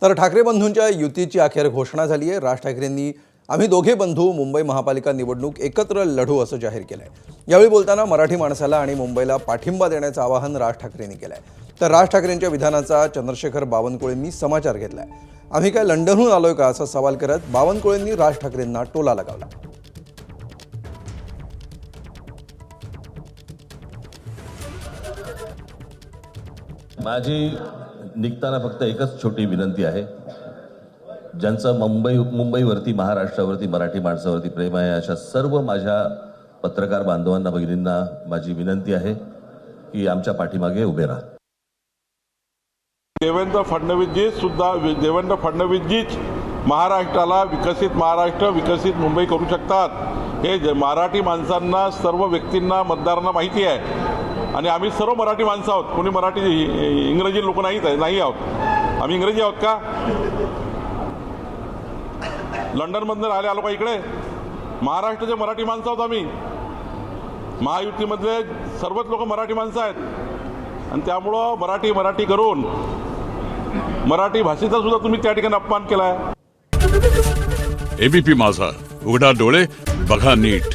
तर ठाकरे बंधूंच्या युतीची अखेर घोषणा झाली आहे। राज ठाकरेंनी आम्ही दोघे बंधू मुंबई महापालिका निवडणूक एकत्र लढू असं जाहीर केलं आहे। यावेळी बोलताना मराठी माणसाला आणि मुंबईला पाठिंबा देण्याचं आवाहन राज ठाकरेंनी केलं आहे। तर राज ठाकरेंच्या विधानाचा चंद्रशेखर बावनकुळेंनी समाचार घेतलाय। आम्ही काय लंडनहून आलोय का असा सवाल करत बावनकुळेंनी राज ठाकरेंना टोला लगावला। माझी निघताना फक्त एकच छोटी विनंती आहे, ज्यांचं मुंबईवरती, महाराष्ट्रावरती, मराठी माणसावरती प्रेम आहे, अशा सर्व माझ्या पत्रकार बांधवांना, भगिनींना माझी विनंती आहे की आमच्या पाठीमागे उभे राहा। देवेंद्र फडणवीसजीच महाराष्ट्राला विकसित महाराष्ट्र, विकसित मुंबई करू शकतात हे मराठी माणसांना, सर्व व्यक्तींना, मतदारांना माहिती आहे। आणि आम्ही सर्व मराठी माणसं आहोत, कोणी मराठी इंग्रजी लोक नाही आहोत। आम्ही इंग्रजी आहोत का? लंडनमधून आलो का इकडे? महाराष्ट्राचे मराठी माणसं आहोत आम्ही। महायुतीमधले सर्वच लोक मराठी माणसं आहेत आणि त्यामुळं मराठी करून मराठी भाषेचा सुद्धा तुम्ही त्या ठिकाणी अपमान केलाय। एबीपी माझा, उघडा डोळे बघा नीट।